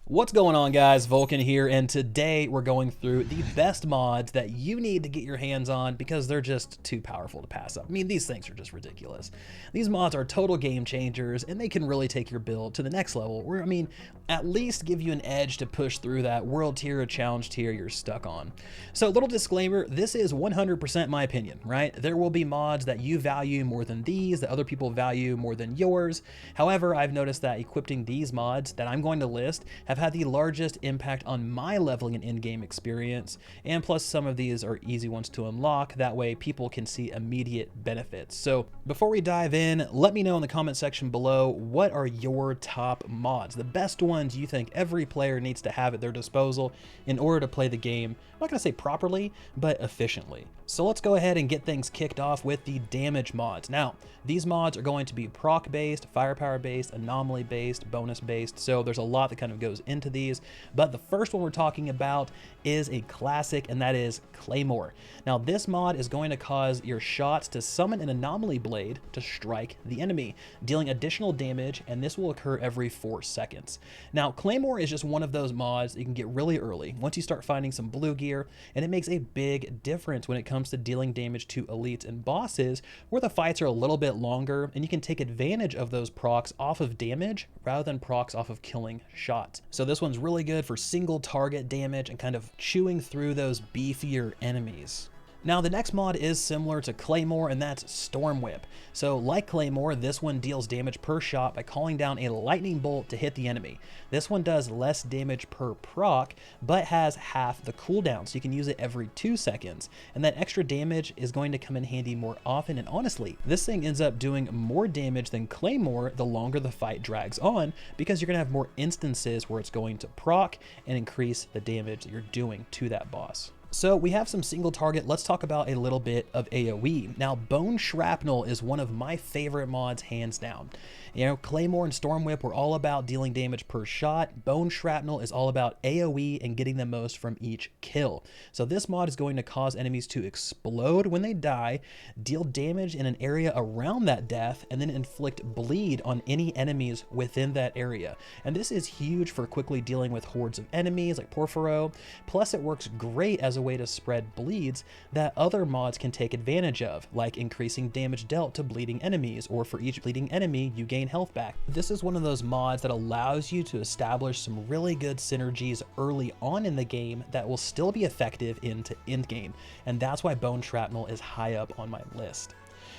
What's going on, guys? Vulkan here, and today we're going through the best mods that you need to get your hands on because they're just too powerful to pass up. I mean, these things are just ridiculous. These mods are total game changers, and they can really take your build to the next level, where, I mean, at least give you an edge to push through that world tier or challenge tier you're stuck on. So, little disclaimer, this is 100% my opinion, right? There will be mods that you value more than these, that other people value more than yours. However, I've noticed that equipping these mods that I'm going to list have had the largest impact on my leveling and in-game experience, and plus some of these are easy ones to unlock, that way people can see immediate benefits. So before we dive in, let me know in the comment section below, what are your top mods, the best ones you think every player needs to have at their disposal in order to play the game, I'm not going to say properly, but efficiently. So let's go ahead and get things kicked off with the damage mods. Now, these mods are going to be proc based, firepower based, anomaly based, bonus based, so there's a lot that kind of goes into these, but the first one we're talking about is a classic, and that is Claymore. Now, this mod is going to cause your shots to summon an anomaly blade to strike the enemy, dealing additional damage, and this will occur every 4 seconds. Now, Claymore is just one of those mods that you can get really early once you start finding some blue gear, and it makes a big difference when it comes to dealing damage to elites and bosses where the fights are a little bit longer, and you can take advantage of those procs off of damage rather than procs off of killing shots. So this one's really good for single target damage and kind of chewing through those beefier enemies. Now, the next mod is similar to Claymore, and that's Stormwhip. So like Claymore, this one deals damage per shot by calling down a lightning bolt to hit the enemy. This one does less damage per proc, but has half the cooldown, so you can use it every 2 seconds. And that extra damage is going to come in handy more often, and honestly, this thing ends up doing more damage than Claymore the longer the fight drags on, because you're going to have more instances where it's going to proc and increase the damage that you're doing to that boss. So we have some single target. Let's talk about a little bit of AoE. Now, Bone Shrapnel is one of my favorite mods, hands down. You know, Claymore and Stormwhip were all about dealing damage per shot. Bone Shrapnel is all about AoE and getting the most from each kill. So this mod is going to cause enemies to explode when they die, deal damage in an area around that death, and then inflict bleed on any enemies within that area. And this is huge for quickly dealing with hordes of enemies like Porphyro. Plus, it works great as a way to spread bleeds that other mods can take advantage of, like increasing damage dealt to bleeding enemies, or for each bleeding enemy you gain health back. This is one of those mods that allows you to establish some really good synergies early on in the game that will still be effective into endgame, and that's why Bone Shrapnel is high up on my list.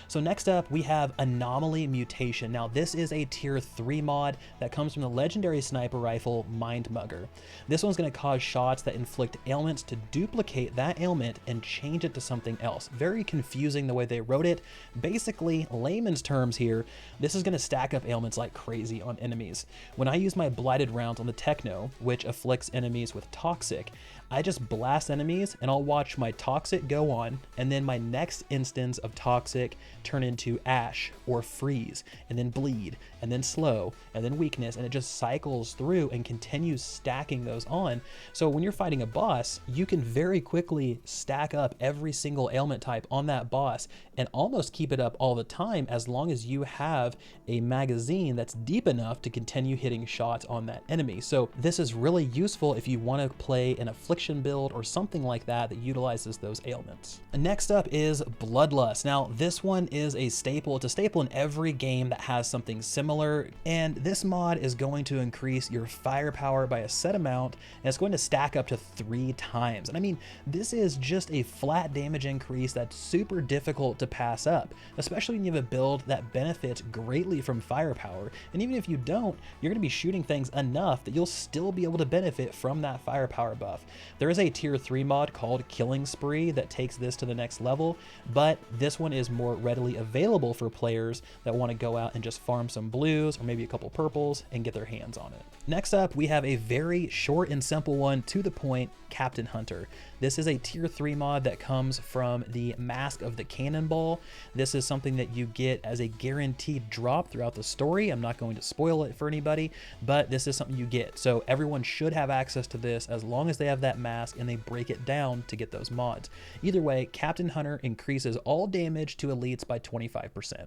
So next up, we have Anomaly Mutation. Now, this is a tier 3 mod that comes from the legendary sniper rifle Mind Mugger. This one's going to cause shots that inflict ailments to duplicate that ailment and change it to something else. Very confusing the way they wrote it. Basically, layman's terms here, this is going to stack up ailments like crazy on enemies. When I use my blighted rounds on the Techno, which afflicts enemies with Toxic, I just blast enemies and I'll watch my Toxic go on, and then my next instance of Toxic turn into Ash or Freeze, and then Bleed, and then Slow, and then Weakness, and it just cycles through and continues stacking those on. So when you're fighting a boss, you can very quickly stack up every single ailment type on that boss and almost keep it up all the time, as long as you have a magazine that's deep enough to continue hitting shots on that enemy. So this is really useful if you want to play an affliction build or something like that that utilizes those ailments. Next up is Bloodlust. Now, this one is a staple. It's a staple in every game that has something similar, and this mod is going to increase your firepower by a set amount, and it's going to stack up to 3 times. And I mean, this is just a flat damage increase that's super difficult to pass up, especially when you have a build that benefits greatly from firepower. And even if you don't, you're going to be shooting things enough that you'll still be able to benefit from that firepower buff. There is a tier 3 mod called Killing Spree that takes this to the next level, but this one is more readily available for players that want to go out and just farm some blues or maybe a couple purples and get their hands on it. Next up, we have a very short and simple one, to the point, Captain Hunter. This is a tier 3 mod that comes from the Mask of the Cannonball. This is something that you get as a guaranteed drop throughout the story. I'm not going to spoil it for anybody, but this is something you get. So everyone should have access to this as long as they have that mask and they break it down to get those mods. Either way, Captain Hunter increases all damage to elites by 25%.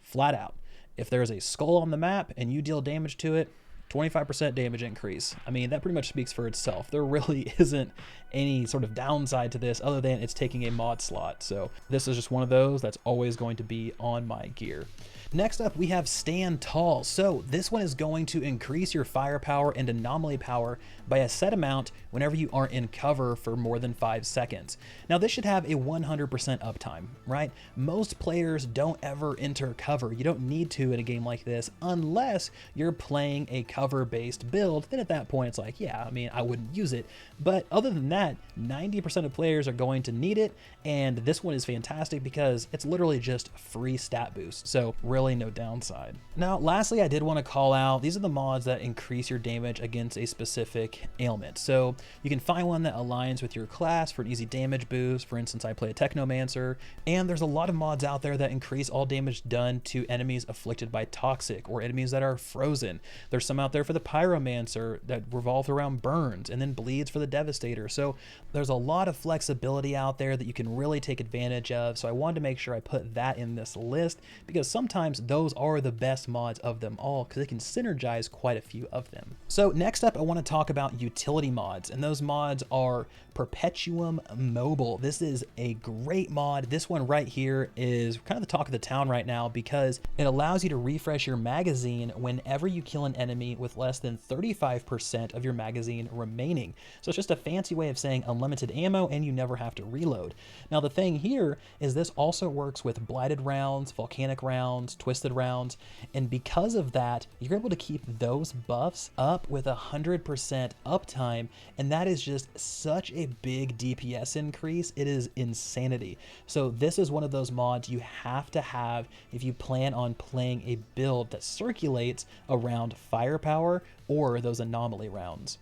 Flat out. If there's a skull on the map and you deal damage to it, 25% damage increase. I mean, that pretty much speaks for itself. There really isn't any sort of downside to this other than it's taking a mod slot. So this is just one of those that's always going to be on my gear. Next up, we have Stand Tall. So this one is going to increase your firepower and anomaly power by a set amount whenever you aren't in cover for more than 5 seconds. Now this should have a 100% uptime, right? Most players don't ever enter cover. You don't need to in a game like this unless you're playing a cover-based build. Then at that point, it's like, yeah, I mean, I wouldn't use it. But other than that, 90% of players are going to need it. And this one is fantastic because it's literally just free stat boost. So really no downside. Now, lastly, I did want to call out, these are the mods that increase your damage against a specific ailment. So you can find one that aligns with your class for an easy damage boost. For instance, I play a Technomancer, and there's a lot of mods out there that increase all damage done to enemies afflicted by toxic or enemies that are frozen. There's some out there for the Pyromancer that revolve around burns, and then bleeds for the Devastator. So there's a lot of flexibility out there that you can really take advantage of. So I wanted to make sure I put that in this list because sometimes those are the best mods of them all because they can synergize quite a few of them. So next up, I want to talk about utility mods, and those mods are Perpetuum Mobile. This is a great mod. This one right here is kind of the talk of the town right now because it allows you to refresh your magazine whenever you kill an enemy with less than 35% of your magazine remaining. So it's just a fancy way of saying unlimited ammo and you never have to reload. Now the thing here is this also works with blighted rounds, volcanic rounds, twisted rounds, and because of that, you're able to keep those buffs up with 100% uptime, and that is just such a big DPS increase. It is insanity. So this is one of those mods you have to have if you plan on playing a build that circulates around firepower or those anomaly rounds.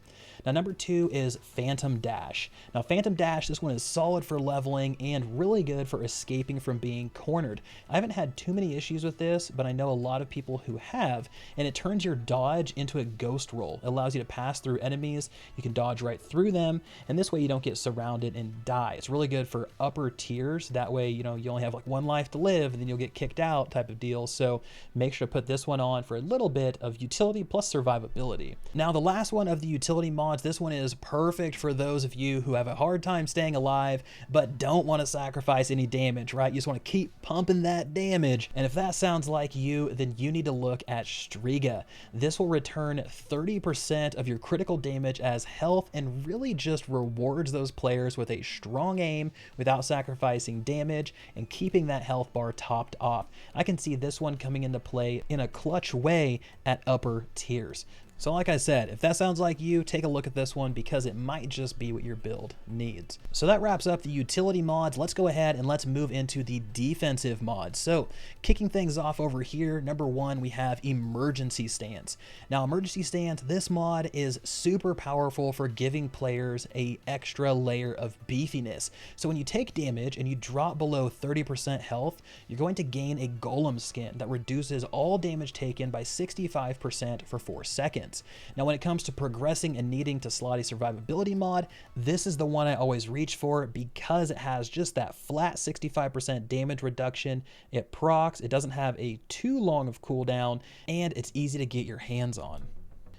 Now, number 2 is Phantom Dash. Now, Phantom Dash, this one is solid for leveling and really good for escaping from being cornered. I haven't had too many issues with this, but I know a lot of people who have, and it turns your dodge into a ghost roll. It allows you to pass through enemies, you can dodge right through them, and this way you don't get surrounded and die. It's really good for upper tiers. That way, you know, you only have like 1 life to live, and then you'll get kicked out type of deal. So make sure to put this one on for a little bit of utility plus survivability. Now, the last one of the utility mods, this one is perfect for those of you who have a hard time staying alive but don't want to sacrifice any damage, right? You just want to keep pumping that damage. And if that sounds like you, then you need to look at Striga. This will return 30% of your critical damage as health and really just rewards those players with a strong aim without sacrificing damage and keeping that health bar topped off. I can see this one coming into play in a clutch way at upper tiers. So like I said, if that sounds like you, take a look at this one because it might just be what your build needs. So that wraps up the utility mods. Let's go ahead and let's move into the defensive mods. So kicking things off over here, number 1, we have Emergency Stance. Now Emergency Stance, this mod is super powerful for giving players a extra layer of beefiness. So when you take damage and you drop below 30% health, you're going to gain a golem skin that reduces all damage taken by 65% for 4 seconds. Now, when it comes to progressing and needing to slot a survivability mod, this is the one I always reach for because it has just that flat 65% damage reduction. It procs, it doesn't have a too long of cooldown, and it's easy to get your hands on.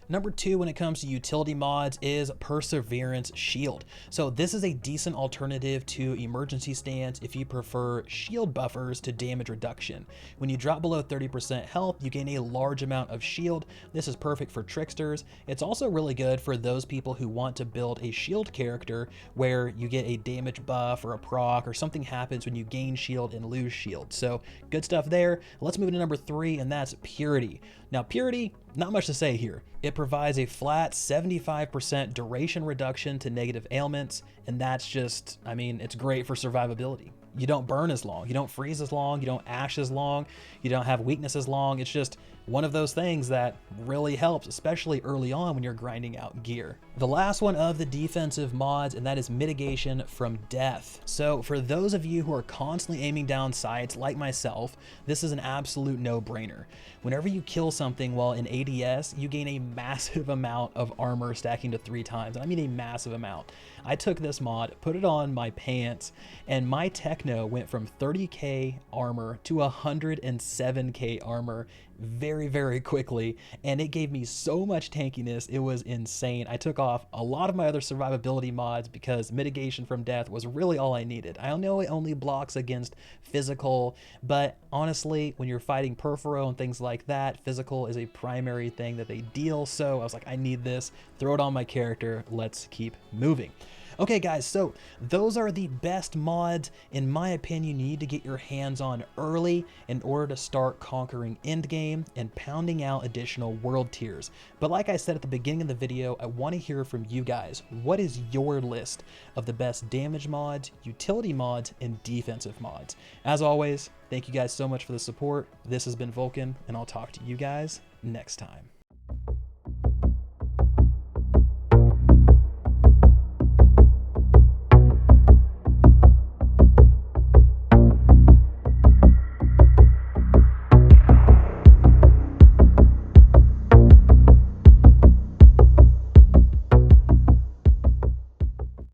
Number 2, when it comes to utility mods, is Perseverance Shield. So this is a decent alternative to Emergency Stance if you prefer shield buffers to damage reduction. When you drop below 30% health, you gain a large amount of shield. This is perfect for tricksters. It's also really good for those people who want to build a shield character where you get a damage buff or a proc or something happens when you gain shield and lose shield. So good stuff there. Let's move into number 3, and that's Purity. Now Purity, not much to say here. It provides a flat 75% duration reduction to negative ailments, and that's just, I mean, it's great for survivability. You don't burn as long, you don't freeze as long, you don't ash as long, you don't have weakness as long. It's just one of those things that really helps, especially early on when you're grinding out gear. The last one of the defensive mods, and that is Mitigation from Death. So for those of you who are constantly aiming down sights like myself, this is an absolute no-brainer. Whenever you kill something while in ADS, you gain a massive amount of armor stacking to 3 times. And I mean a massive amount. I took this mod, put it on my pants, and my Techno went from 30k armor to 107k armor very, very quickly, and it gave me so much tankiness. It was insane. I took off a lot of my other survivability mods because mitigation from death was really all I needed. I know it only blocks against physical, but honestly, when you're fighting Perfuro and things like that, physical is a primary thing that they deal. So I was like, I need this, throw it on my character, let's keep moving. Okay guys, so those are the best mods, in my opinion, you need to get your hands on early in order to start conquering endgame and pounding out additional world tiers. But like I said at the beginning of the video, I want to hear from you guys. What is your list of the best damage mods, utility mods, and defensive mods? As always, thank you guys so much for the support. This has been Vulkan, and I'll talk to you guys next time.